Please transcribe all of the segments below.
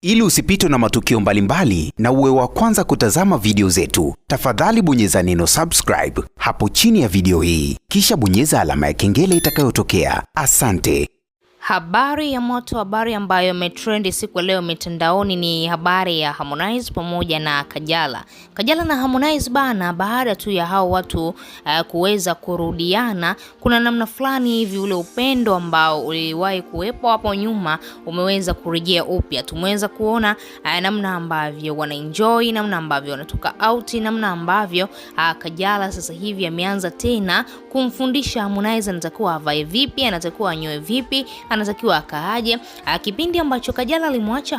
Ili usipitwe na matukio mbalimbali na uwe wa kwanza kutazama video zetu, tafadhali bonyeza neno subscribe hapo chini ya video hii, kisha bonyeza alama ya kengele itakayotokea. Asante. Habari ya moto, habari ambayo imetrend siku leo mitandaoni ni habari ya Harmonize pamoja na Kajala. Kajala na Harmonize bana, baada tu ya hao watu kuweza kurudiana, kuna namna fulani hivi ule upendo ambao uliwahi kuwepo hapo nyuma umeweza kurejea upya. Tumeweza kuona namna ambavyo wanaenjoy, namna ambavyo wanatoka out, namna ambavyo Kajala sasa hivi ameanza tena kumfundisha Harmonize anatakiwa avae vipi, anatakiwa anyoe vipi, anatakiwa akaaje. Kipindi ambacho Kajala alimwacha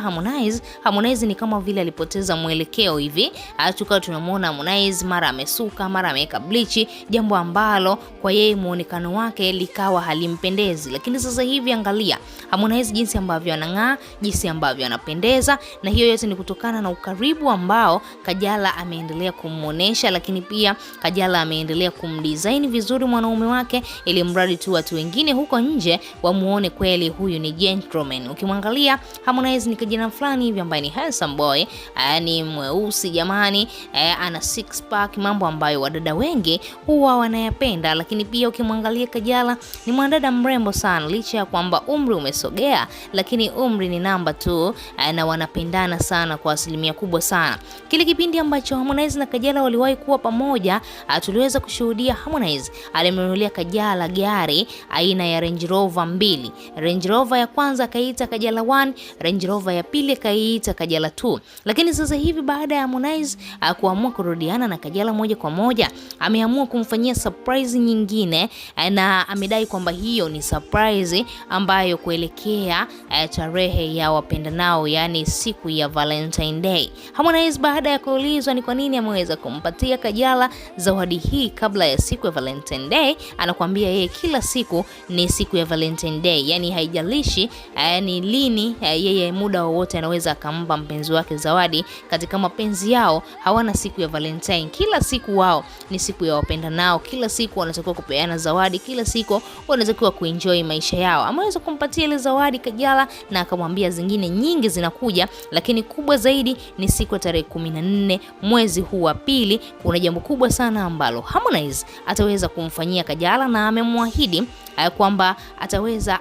Harmonize ni kama vile alipoteza mwelekeo hivi. Tukawa tunamuona Harmonize mara amesuka, mara ameweka bleach, jambo ambalo kwa yeye muonekano wake likawa halimpendezi. Lakini sasa hivi angalia Harmonize jinsi ambavyo anang'aa, jinsi ambavyo anapendeza, na hiyo yote ni kutokana na ukaribu ambao Kajala ameendelea kumuonesha, lakini pia Kajala ameendelea kumdesign vizuri mwanaume wake, ili mradi tu watu wengine huko nje wamuone kweli huyu ni gentleman. Ukimwangalia Harmonize ni kijana fulani hivi ambaye ni handsome boy, ni mweusi jamani, ana six pack, mambo ambayo wadada wengi huwa wanayapenda. Lakini pia ukimwangalia Kajala ni mwanadada mrembo sana, licha ya kwamba umri umesogea, lakini umri ni namba tu, na wanapendana sana kwa asilimia kubwa sana. Kile kipindi ambacho Harmonize na Kajala waliwahi kuwa pamoja, tuliweza kushuhudia Harmonize alimnunulia Kajala gari aina ya Range Rover 2. Range Rover ya kwanza kaiita Kajala 1, Range Rover ya pili kaiita Kajala 2. Lakini sasa hivi baada ya Harmonize kuamua kurudiana na Kajala moja kwa moja, ameamua kumfanyia surprise nyingine, na amedai kwamba hiyo ni surprise ambayo kuelekea tarehe ya wapendanao, yani siku ya Valentine Day. Harmonize baada ya kuulizwa ni kwa nini ameweza kumpatia Kajala zawadi hii kabla ya siku ya Valentine Day, anakuambia yeye kila siku ni siku ya Valentine Day, yani haijalishi ni lini, yeye muda wowote anaweza akampa mpenzi wake zawadi. Katika mapenzi yao hawana siku ya Valentine, kila siku wao ni siku ya wapendanao, kila siku wanatakiwa kupeana zawadi, kila siku wanatakiwa kuenjoy maisha yao. Ameweza kumpatia ile zawadi Kajala na akamwambia zingine nyingi zinakuja, lakini kubwa zaidi ni siku ya tarehe 14 mwezi huu wa pili. Kuna jambo kubwa sana ambalo Harmonize ataweza kumfanyia Kajala, na amemwahidi kwamba ataweza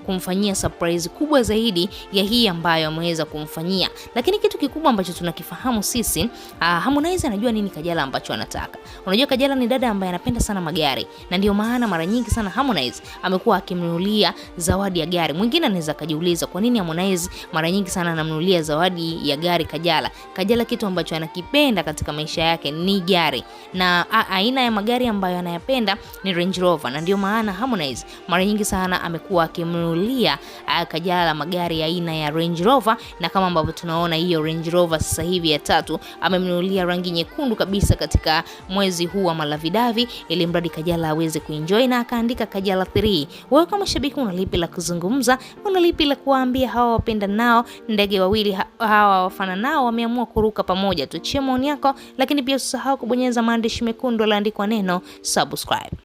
kumfanyia surprise kubwa zaidi ya hii ambayo ameweza kumfanyia. Lakini kitu kikubwa ambacho tunakifahamu sisi, Harmonize anajua nini Kajala ambacho anataka. Unajua Kajala ni dada ambaye anapenda sana magari, na ndio maana mara nyingi sana Harmonize amekuwa akimnunulia zawadi ya gari. Mwingine anaweza kujiuliza kwa nini Harmonize mara nyingi sana anamnunulia zawadi ya gari Kajala. Kajala kitu ambacho anakipenda katika maisha yake ni gari, na aina ya magari ambayo anayapenda ni Range Rover, na ndio maana Harmonize mara nyingi sana amekuwa akimnunulia Kajala magari ya aina ya Range Rover. Na kama ambavyo tunaona hiyo Range Rover sasa hivi ya 3 amemnunulia rangi nyekundu kabisa katika mwezi huu wa Malavidavi, ili mradi Kajala aweze kuenjoy, na akaandika Kajala 3. Wewe kama shabiki unalipi la kuzungumza? Unalipi la kuambia hawa wapenda nao ndege wawili hawa wafana nao wameamua kuruka pamoja? Tuachie maoni yako, lakini pia usisahau kubonyeza maandishi mekundu yaliyoandikwa neno subscribe.